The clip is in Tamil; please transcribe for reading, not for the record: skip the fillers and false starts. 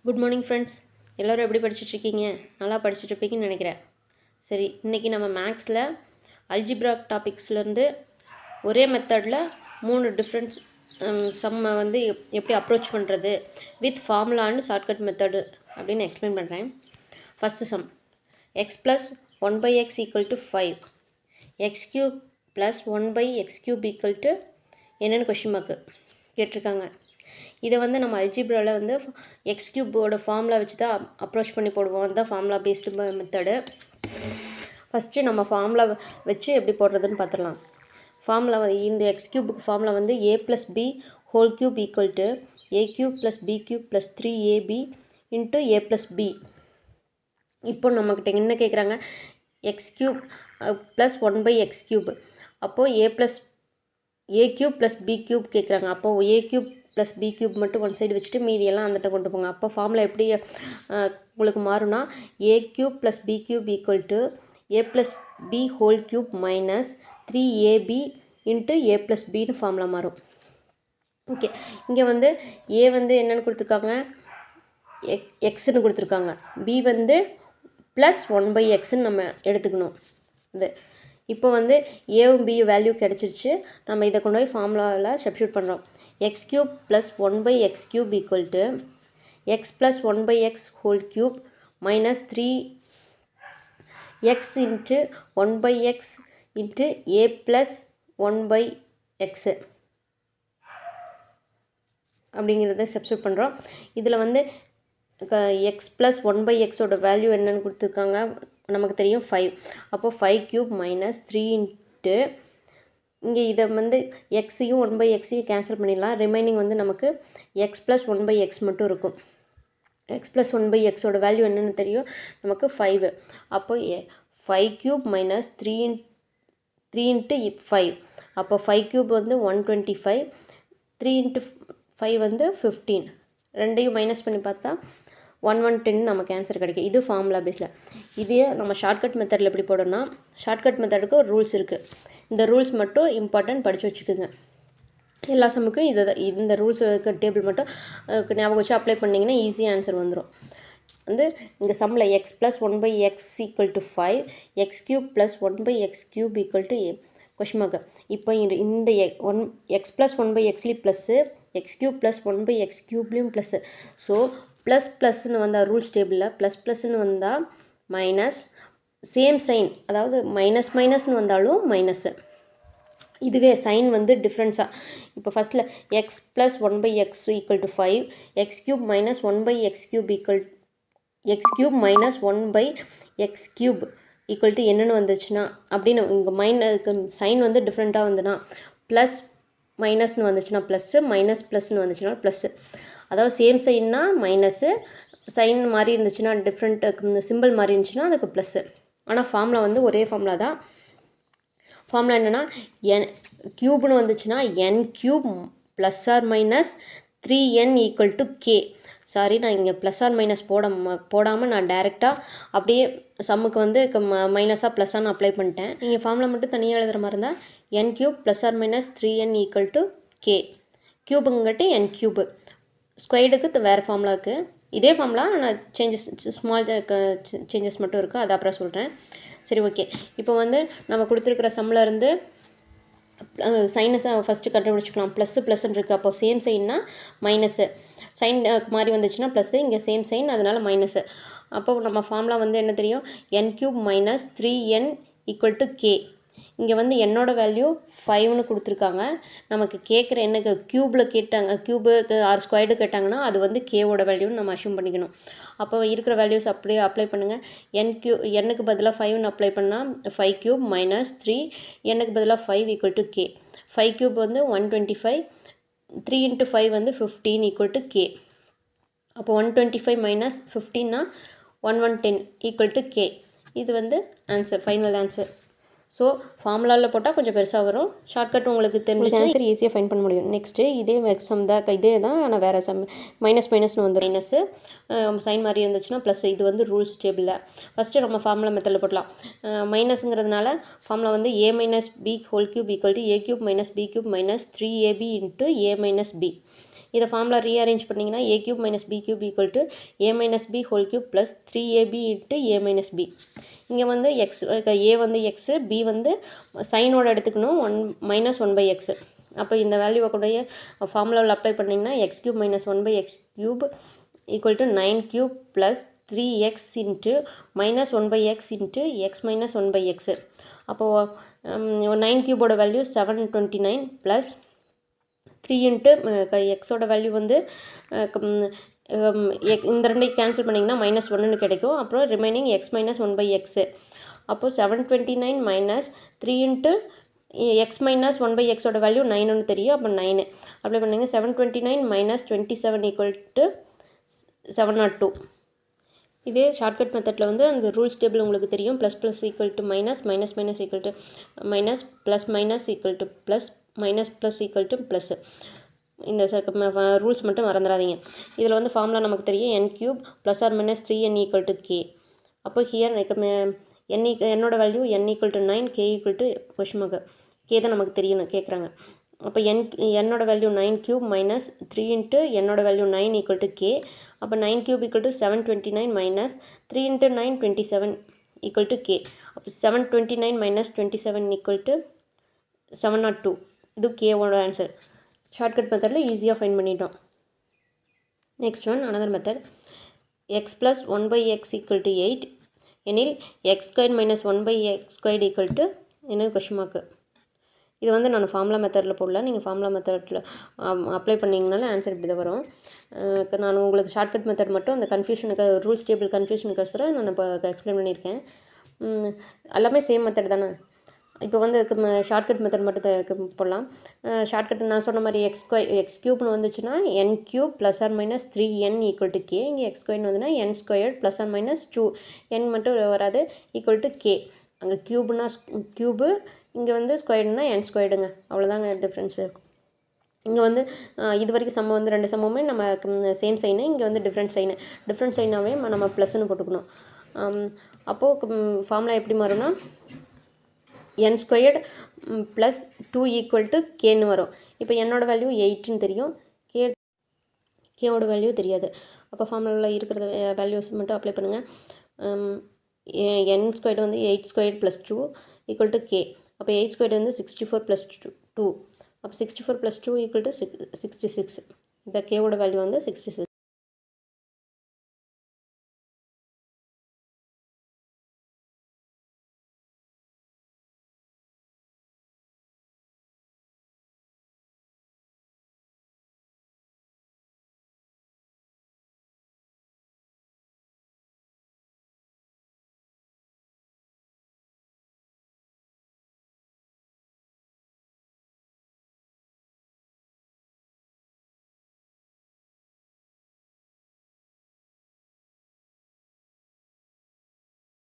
Good morning friends. எல்லோரும் எப்படி படிச்சுட்ருக்கீங்க? நல்லா படிச்சுட்ருப்பீங்கன்னு நினைக்கிறேன். சரி, இன்றைக்கி நம்ம மேக்ஸில் அல்ஜிப்ரா டாபிக்ஸ்லேருந்து ஒரே மெத்தடில் 3 டிஃப்ரெண்ட்ஸ் சம்மை வந்து எப்படி அப்ரோச் பண்ணுறது with formula and shortcut method அப்படின்னு எக்ஸ்பிளைன் பண்ணுறேன். First some, X plus 1/x equal to 5, x cube plus 1/x cube equal to என்னென்னு கொஷின் மார்க்கு கேட்டிருக்காங்க. இதை வந்து நம்ம அல்ஜிப்ராவில் வந்து எக்ஸ் கியூபோட ஃபார்முலா வச்சு தான் அப்ரோச் பண்ணி போடுவோம். அதுதான் ஃபார்முலா பேஸ்டு மெத்தடு. ஃபஸ்ட்டு நம்ம ஃபார்முலா வச்சு எப்படி போடுறதுன்னு பார்த்துடலாம். ஃபார்முலா இந்த எக்ஸ் கியூபுக்கு ஃபார்முலா வந்து a + b whole cube equal to a cube + b cube + 3ab into a + b. இப்போ நம்மக்கிட்ட என்ன கேட்குறாங்க? X cube plus 1/x cube. அப்போது a cube plus b cube கேட்குறாங்க. அப்போது a cube plus b cube மட்டும் ஒன் சைடு வச்சுட்டு மீதியெல்லாம் அந்தட்ட கொண்டு போங்க. அப்போ ஃபார்முலா எப்படி உங்களுக்கு மாறும்னா a cube plus b cube equal to a plus b whole cube minus 3ab into a plus pin formula மாறும். ஓகே, இங்கே வந்து a வந்து என்னென்னு கொடுத்துருக்காங்க? எக்ஸ்ன்னு கொடுத்துருக்காங்க. b வந்து ப்ளஸ் 1/xன்னு நம்ம எடுத்துக்கணும். இது இப்போ வந்து ஏவும் பி வேல்யூ கிடச்சிருச்சு. நம்ம இதை கொண்டு போய் ஃபார்முலாவில் சப்ஸ்டியூட் பண்ணுறோம். X cube plus 1/x cube equal to X plus 1/x whole cube minus 3x into 1/x into a plus 1/x அப்படிங்கிறத சப்ஸ்டியூட் பண்ணுறோம். இதில் வந்து எக்ஸ் ப்ளஸ் 1/xோட வேல்யூ என்னென்னு கொடுத்துருக்காங்க நமக்கு தெரியும் 5. அப்போது 5 கியூப் மைனஸ் 3 இன்ட்டு இங்கே இதை வந்து எக்ஸையும் 1/xையும் கேன்சல் பண்ணிடலாம். ரிமைனிங் வந்து நமக்கு எக்ஸ் ப்ளஸ் 1/x மட்டும் இருக்கும். எக்ஸ் ப்ளஸ் 1/xோட வேல்யூ என்னென்னு தெரியும் நமக்கு 5. அப்போது 5 கியூப் மைனஸ் 3 இன்ட்டு 5. அப்போ 5 கியூப் வந்து 125, 3 இன்ட்டு 5 வந்து 15. ரெண்டையும் மைனஸ் பண்ணி பார்த்தா 110 நமக்கு ஆன்சர் கிடைக்கும். இது ஃபார்முலா பேஸில். இதே நம்ம ஷார்ட்கட் மெத்தடில் எப்படி போடணும்னா, ஷார்ட்கட் மெத்தடுக்கு ஒரு ரூல்ஸ் இருக்குது. இந்த ரூல்ஸ் மட்டும் இம்பார்ட்டன்ட் படித்து வச்சுக்கோங்க. எல்லா சம்முக்கும் இந்த ரூல்ஸ் டேபிள் மட்டும் ஞாபகம் வச்சு அப்ளை பண்ணிங்கன்னா ஈஸியாக ஆன்சர் வந்துடும். வந்து இங்கே சம்மில் x plus 1/x equal to 5, x cube plus 1/x cube equal to question mark. இப்போ இந்த எக்ஸ் ப்ளஸ் 1/xலேயும் plus, x cube plus 1/x கியூப்லேயும் ப்ளஸ்ஸு. ஸோ ப்ளஸ்ன்னு வந்தால் ரூல்ஸ் டேபிளில் ப்ளஸ்ன்னு வந்தால் மைனஸ், சேம் சைன் அதாவது மைனஸ்னு வந்தாலும் மைனஸ்ஸு. இதுவே சைன் வந்து டிஃப்ரென்ஸாக இப்போ ஃபஸ்ட்டில் X plus 1/x equal to 5, x cube minus 1/x cube equal X cube minus 1/x cube equal to என்னென்னு வந்துச்சுன்னா அப்படின்னு இங்கே சைன் வந்து டிஃப்ரெண்ட்டாக வந்துன்னா ப்ளஸ் மைனஸ்னு வந்துச்சுன்னா ப்ளஸ்ஸு, மைனஸ் ப்ளஸ்ன்னு வந்துச்சுன்னா ப்ளஸ்ஸு. அதாவது சேம் சைன்னா மைனஸு, சைன் மாதிரி இருந்துச்சுன்னா டிஃப்ரெண்ட் சிம்பிள் மாதிரி இருந்துச்சுன்னா அதுக்கு ப்ளஸ்ஸு. ஆனால் ஃபார்முலா வந்து ஒரே ஃபார்முலா தான். ஃபார்முலா என்னென்னா க்யூப்னு வந்துச்சுன்னா n cube plus or minus 3n equal to k. Sorry, நான் இங்கே ப்ளஸ் ஆர் மைனஸ் போடாமல் நான் டைரெக்டாக அப்படியே சம்முக்கு வந்து மைனஸாக ப்ளஸ்ஸான்னு அப்ளை பண்ணிட்டேன். நீங்கள் ஃபார்முலா மட்டும் தனியாக எழுதுகிற மாதிரி இருந்தால் n cube plus or minus 3n equal to k. க்யூபுங்கட்டி என் க்யூபு. ஸ்கொயர்டுக்கு வேறு ஃபார்முலா இருக்குது. இதே ஃபார்முலா ஆனால் ஸ்மால் சேஞ்சஸ் மட்டும் இருக்குது. அது அப்புறம் சொல்கிறேன். சரி, ஓகே. இப்போ வந்து நம்ம கொடுத்துருக்குற சம்மில் இருந்து சைனஸை ஃபஸ்ட்டு கண்டுபிடிச்சிக்கலாம். ப்ளஸ்ன்னு இருக்குது. அப்போ சேம் சைன்னா மைனஸு, சைன் மாதிரி வந்துச்சுன்னா ப்ளஸ்ஸு, இங்கே சேம் சைன் அதனால் மைனஸு. அப்போ நம்ம ஃபார்முலா வந்து என்ன தெரியும்? N cube minus 3n equal to k. இங்கே வந்து என்னோட வேல்யூ 5ன்னு கொடுத்துருக்காங்க. நமக்கு கேட்குற என்னக்கு க்யூபில் கேட்டாங்க, க்யூபுக்கு ஆர் ஸ்கொயர்டு கேட்டாங்கன்னா அது வந்து கேவோட வேல்யூன்னு நம்ம அஷ்யூம் பண்ணிக்கணும். அப்போ இருக்கிற வேல்யூஸ் அப்படியே அப்ளை பண்ணுங்கள். என்னுக்கு பதிலாக 5ன்னு அப்ளை பண்ணால் 5 கியூப் மைனஸ் 3, என்னுக்கு பதிலாக 5 ஈக்குவல் டு கே. 5 கியூப் வந்து 125, 3 இன்ட்டு 5 வந்து 15 ஈக்குவல் டு கே. அப்போ 125 மைனஸ் 15னா 110 ஈக்குவல் டு கே. இது வந்து ஆன்சர், ஃபைனல் ஆன்சர். ஸோ ஃபார்முலாவில் போட்டால் கொஞ்சம் பெருசாக வரும். ஷார்ட்கட் உங்களுக்கு தெரிஞ்ச ஆன்சர் ஈஸியாக ஃபைண்ட் பண்ண முடியும். நெக்ஸ்ட்டு இதே சம் தான், இதே தான் ஆனால் வேறு சம். மைனஸ்னு வந்து மைனஸு, சைன் மாதிரி இருந்துச்சுன்னா ப்ளஸ். இது வந்து ரூல்ஸ் டேபிளில். ஃபஸ்ட்டு நம்ம ஃபார்முலா மெத்தடில் போடலாம். மைனஸுங்கிறதுனால ஃபார்முலா வந்து a minus B whole cube equal to a cube minus b cube minus 3ab into a minus b. இதை ஃபார்முலா ரீஅரேஞ்ச் பண்ணிங்கன்னா a cube minus b cube equal to a minus b whole cube plus 3ab into a minus b. இங்கே வந்து எக்ஸ் a வந்து எக்ஸு b வந்து சைனோட எடுத்துக்கணும் 1 - 1/x. அப்போ இந்த வேல்யூவை கூடிய ஃபார்முலாவில் அப்ளை பண்ணிங்கன்னா X cube minus 1/x cube equal to 9 cube plus 3x into minus 1/x into x minus 1/x. அப்போது 9 கியூபோட வேல்யூ 729 ப்ளஸ் 3 இன்ட்டு எக்ஸோட வேல்யூ வந்து இந்த ரெண்டையும் கேன்சல் பண்ணிங்கன்னா -1 கிடைக்கும். அப்புறம் ரிமைனிங் எக்ஸ் மைனஸ் 1/x. அப்போது 729 மைனஸ் 3 இன்ட்டு எக்ஸ் மைனஸ் 1/xோட வேல்யூ 9 தெரியும். அப்போ 9 அப்ளை பண்ணிங்க. 729 மைனஸ் 27 ஈக்குவல் டு 702. இதே ஷார்ட்கட் மெத்தடில் வந்து அந்த ரூல்ஸ் டேபிள் உங்களுக்கு தெரியும். Plus plus equal to minus, minus minus equal to minus, plus minus equal to plus, minus plus equal to plus. இந்த ரூல்ஸ் மட்டும் மறந்துடாதீங்க. இதில் வந்து ஃபார்முலா நமக்கு தெரியும். n cube plus or minus 3n equal to K. அப்போ ஹியர் என்னோட value n equal to 9, k equal to question K தான் நமக்கு தெரியணும் கேட்குறாங்க. அப்போ என்னோட வேல்யூ 9 கியூப் மைனஸ் 3 இன்ட்டு என்னோட வேல்யூ 9 ஈக்குவல் டு கே. அப்போ 9 cube equal to 729 minus 3 into 9 27 equal to K. அப்போ 729 மைனஸ் 27 ஈக்குவல் டு 702. இது கேவோட ஆன்சர். ஷார்ட்கட் மெத்தடில் ஈஸியாக ஃபைண்ட் பண்ணிட்டோம். Next one another method. X plus 1/x equal to 8 எனில் X square minus 1/x square equal to என்ன கொஷின் மார்க்கு. இது வந்து நான் ஃபார்முலா மெத்தடில் போடல. நீங்கள் ஃபார்முலா மெத்தடில் அப்ளை பண்ணிங்கனாலும் ஆன்சர் இப்படி தான் வரும். நான் உங்களுக்கு ஷார்ட்கட் மெத்தட் மட்டும் அந்த கன்ஃபியூஷனுக்கு ரூல்ஸ் டேபிள் கன்ஃபியூஷனுக்கு நான் இப்போ எக்ஸ்பிளைன் பண்ணியிருக்கேன். எல்லாமே சேம் மெத்தட் தானே. இப்போ வந்து ஷார்ட்கட் மெத்தட் மட்டும் போடலாம். ஷார்ட்கட் நான் சொன்ன மாதிரி எக்ஸ் க்யூப்னு வந்துச்சுன்னா n cube plus or minus 3n equal to k. இங்கே எக்ஸ் ஸ்கொயர்னு வந்துன்னா n square plus or minus 2n மட்டும் வராது ஈக்குவல் டு கே. அங்கே க்யூப்னா க்யூபு, இங்கே வந்து ஸ்கொயர்டுனா n ஸ்கொயர்டுங்க. அவ்வளோதாங்க டிஃப்ரென்ஸு. இங்கே வந்து இது வரைக்கும் சம்ம வந்து 2 சம்முமே நம்ம சேம் சைனு, இங்கே வந்து டிஃப்ரெண்ட் சைனாகவே நம்ம ப்ளஸ்ன்னு போட்டுக்கணும். அப்போது ஃபார்முலா எப்படி மாறும்னா n squared plus 2 equal to கேன்னு வரும். இப்போ என்னோட வேல்யூ 8ன்னு தெரியும், கேவோட வேல்யூ தெரியாது. அப்போ ஃபார்முலாவில் இருக்கிற வேல்யூஸ் மட்டும் அப்ளை பண்ணுங்கள். n ஸ்கொயர்டு வந்து 8 squared plus 2 equal to K. அப்போ 8 ஸ்கொயர்டு வந்து 64 ப்ளஸ் 2. அப்போ 64 ப்ளஸ் 2 ஈக்குவல் டு 66. இந்த கேவோட வேல்யூ வந்து 66.